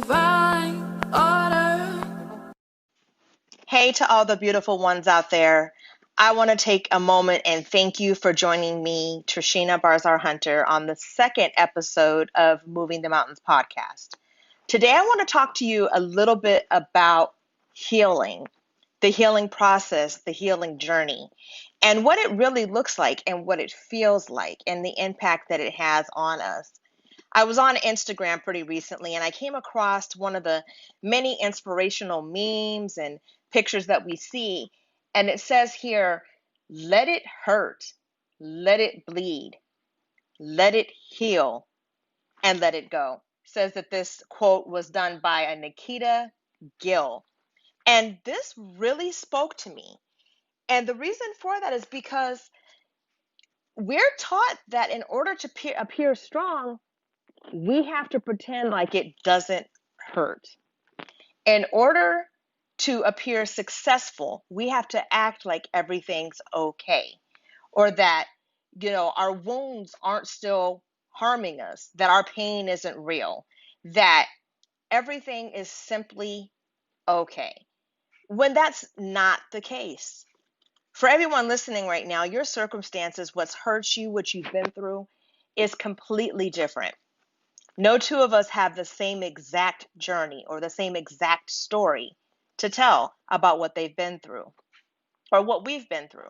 divine order. Hey to all the beautiful ones out there. I want to take a moment and thank you for joining me, Trishina Barzar Hunter, on the second episode of Moving the Mountains podcast. Today, I want to talk to you a little bit about healing, the healing process, the healing journey, and what it really looks like and what it feels like and the impact that it has on us. I was on Instagram pretty recently and I came across one of the many inspirational memes and pictures that we see. And it says here, let it hurt, let it bleed, let it heal, and let it go. Says that this quote was done by a Nikita Gill. And this really spoke to me. And the reason for that is because we're taught that in order to appear strong, we have to pretend like it doesn't hurt. In order to appear successful, we have to act like everything's okay, or that, our wounds aren't still harming us, that our pain isn't real, that everything is simply okay, when that's not the case. For everyone listening right now, your circumstances, what's hurt you, what you've been through, is completely different. No two of us have the same exact journey or the same exact story to tell about what they've been through or what we've been through.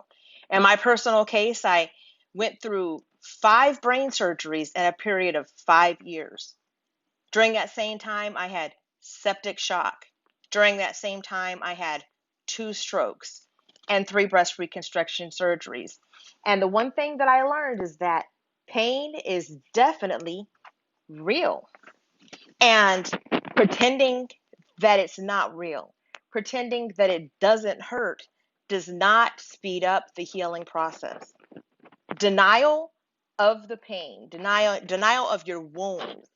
In my personal case, I went through 5 brain surgeries in a period of 5 years. During that same time, I had septic shock. During that same time, I had 2 strokes and 3 breast reconstruction surgeries. And the one thing that I learned is that pain is definitely real. And pretending that it's not real, pretending that it doesn't hurt, does not speed up the healing process. Denial of the pain, denial of your wounds,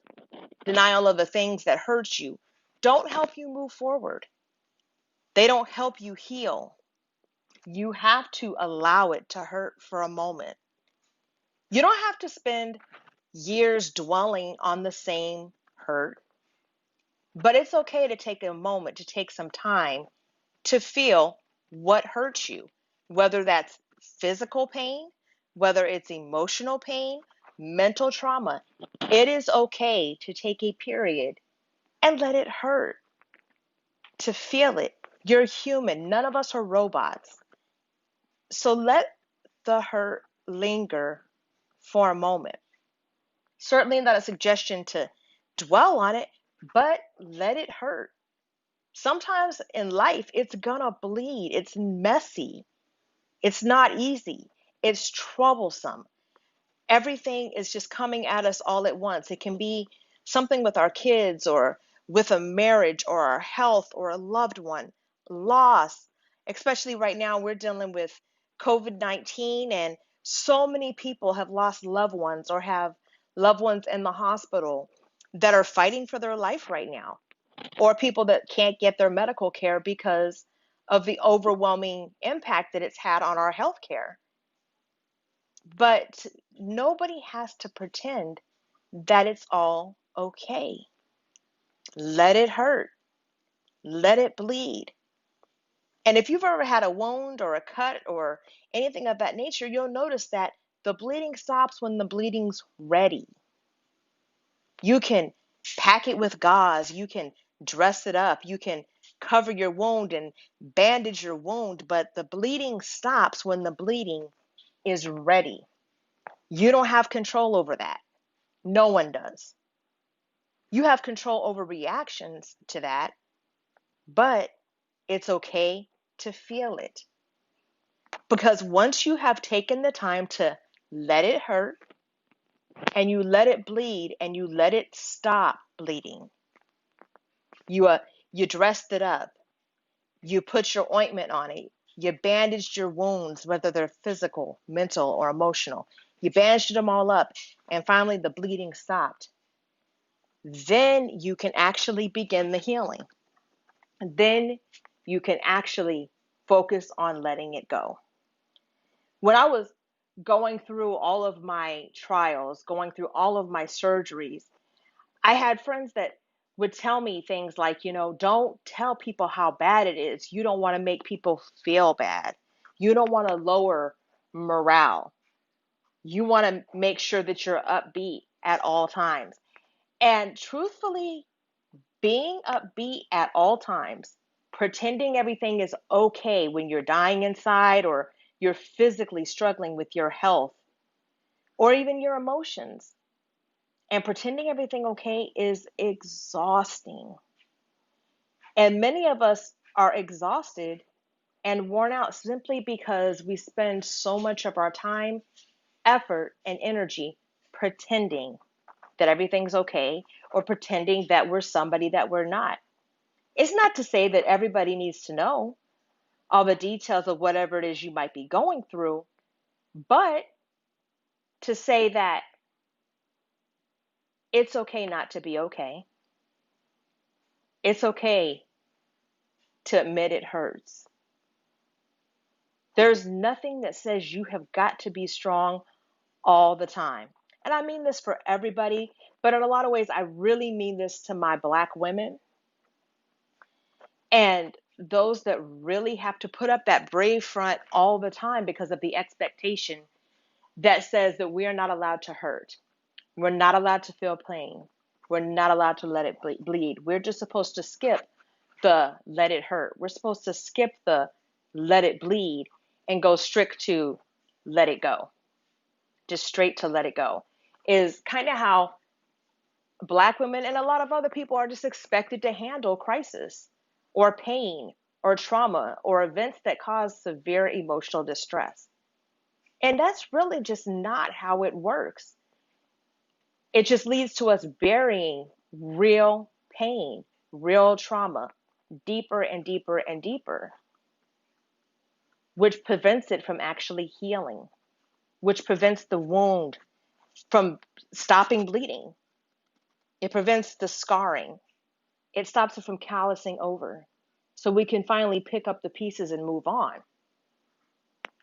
denial of the things that hurt you don't help you move forward. They don't help you heal. You have to allow it to hurt for a moment. You don't have to spend years dwelling on the same hurt. But it's okay to take a moment, to take some time to feel what hurts you, whether that's physical pain, whether it's emotional pain, mental trauma. It is okay to take a period and let it hurt, to feel it. You're human. None of us are robots. So let the hurt linger for a moment. Certainly not a suggestion to dwell on it, but let it hurt. Sometimes in life, it's gonna bleed. It's messy. It's not easy. It's troublesome. Everything is just coming at us all at once. It can be something with our kids or with a marriage or our health or a loved one, loss. Especially right now, we're dealing with COVID-19, and so many people have lost loved ones or have loved ones in the hospital that are fighting for their life right now, or people that can't get their medical care because of the overwhelming impact that it's had on our health care. But nobody has to pretend that it's all okay. Let it hurt. Let it bleed. And if you've ever had a wound or a cut or anything of that nature, you'll notice that the bleeding stops when the bleeding's ready. You can pack it with gauze, you can dress it up, you can cover your wound and bandage your wound, but the bleeding stops when the bleeding is ready. You don't have control over that. No one does. You have control over reactions to that, but it's okay to feel it. Because once you have taken the time to let it hurt and you let it bleed and you let it stop bleeding, you dressed it up, you put your ointment on it, you bandaged your wounds, whether they're physical, mental, or emotional. You bandaged them all up, and finally the bleeding stopped. Then you can actually begin the healing. Then you can actually focus on letting it go. When I was going through all of my trials, going through all of my surgeries, I had friends that would tell me things like, don't tell people how bad it is. You don't want to make people feel bad. You don't want to lower morale. You want to make sure that you're upbeat at all times. And truthfully, being upbeat at all times, pretending everything is okay when you're dying inside or you're physically struggling with your health or even your emotions, and pretending everything okay is exhausting. And many of us are exhausted and worn out simply because we spend so much of our time, effort, and energy pretending that everything's okay or pretending that we're somebody that we're not. It's not to say that everybody needs to know all the details of whatever it is you might be going through, but to say that it's okay not to be okay. It's okay to admit it hurts. There's nothing that says you have got to be strong all the time. And I mean this for everybody, but in a lot of ways, I really mean this to my Black women and those that really have to put up that brave front all the time because of the expectation that says that we are not allowed to hurt. We're not allowed to feel pain. We're not allowed to let it bleed. We're just supposed to skip the let it hurt. We're supposed to skip the let it bleed and go strict to let it go. Just straight to let it go is kind of how Black women and a lot of other people are just expected to handle crisis or pain or trauma or events that cause severe emotional distress. And that's really just not how it works. It just leads to us burying real pain, real trauma, deeper and deeper and deeper, which prevents it from actually healing, which prevents the wound from stopping bleeding. It prevents the scarring. It stops it from callousing over. So we can finally pick up the pieces and move on.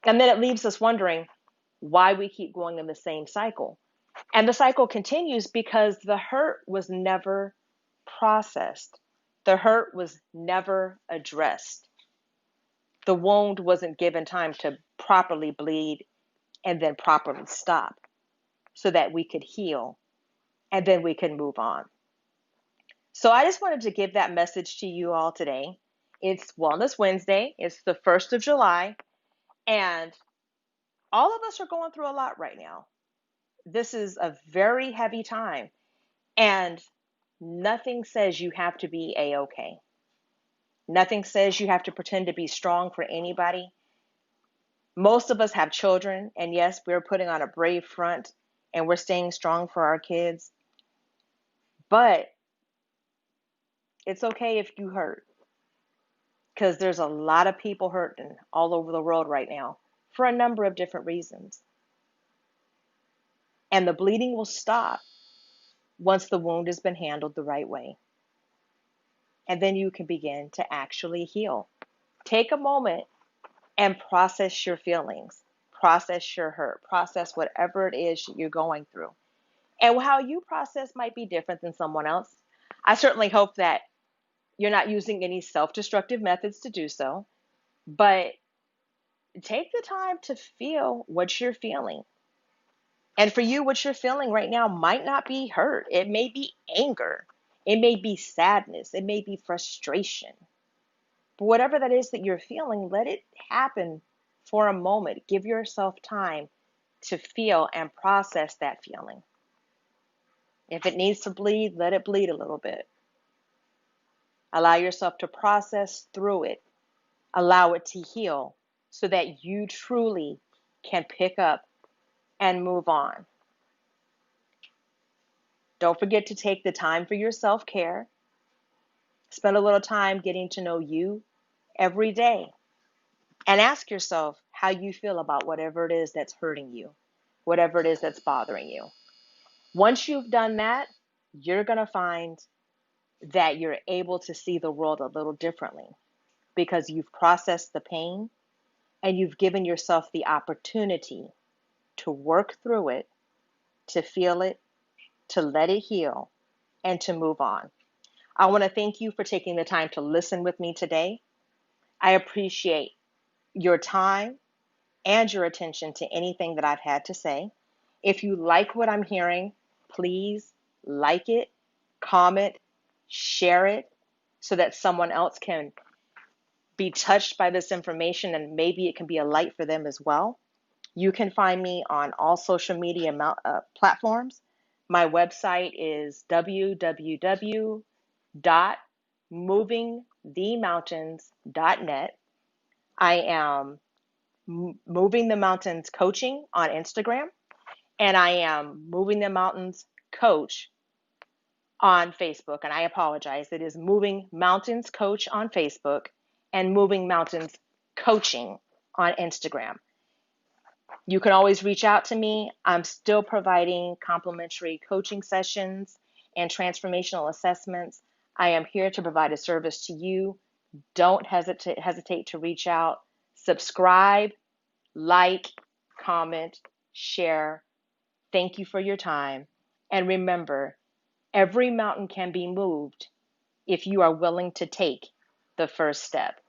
And then it leaves us wondering why we keep going in the same cycle. And the cycle continues because the hurt was never processed. The hurt was never addressed. The wound wasn't given time to properly bleed and then properly stop so that we could heal and then we can move on. So I just wanted to give that message to you all today. It's Wellness Wednesday. It's the 1st of July, and all of us are going through a lot right now. This is a very heavy time, and nothing says you have to be A-okay. Nothing says you have to pretend to be strong for anybody. Most of us have children, and yes, we're putting on a brave front and we're staying strong for our kids. But it's okay if you hurt, because there's a lot of people hurting all over the world right now for a number of different reasons. And the bleeding will stop once the wound has been handled the right way. And then you can begin to actually heal. Take a moment and process your feelings, process your hurt, process whatever it is you're going through. And how you process might be different than someone else. I certainly hope that you're not using any self-destructive methods to do so, but take the time to feel what you're feeling. And for you, what you're feeling right now might not be hurt. It may be anger. It may be sadness. It may be frustration. But whatever that is that you're feeling, let it happen for a moment. Give yourself time to feel and process that feeling. If it needs to bleed, let it bleed a little bit. Allow yourself to process through it. Allow it to heal so that you truly can pick up and move on. Don't forget to take the time for your self-care. Spend a little time getting to know you every day. And ask yourself how you feel about whatever it is that's hurting you, whatever it is that's bothering you. Once you've done that, you're going to find that you're able to see the world a little differently because you've processed the pain and you've given yourself the opportunity to work through it, to feel it, to let it heal, and to move on. I want to thank you for taking the time to listen with me today. I appreciate your time and your attention to anything that I've had to say. If you like what I'm hearing, please like it, comment, share it so that someone else can be touched by this information and maybe it can be a light for them as well. You can find me on all social media platforms. My website is www.movingthemountains.net. I am Moving the Mountains Coaching on Instagram, and I am Moving the Mountains Coach on Facebook. And I apologize, it is Moving Mountains Coach on Facebook and Moving Mountains Coaching on Instagram. You can always reach out to me. I'm still providing complimentary coaching sessions and transformational assessments. I am here to provide a service to you. Don't hesitate to reach out. Subscribe, like, comment, share. Thank you for your time. And remember, every mountain can be moved if you are willing to take the first step.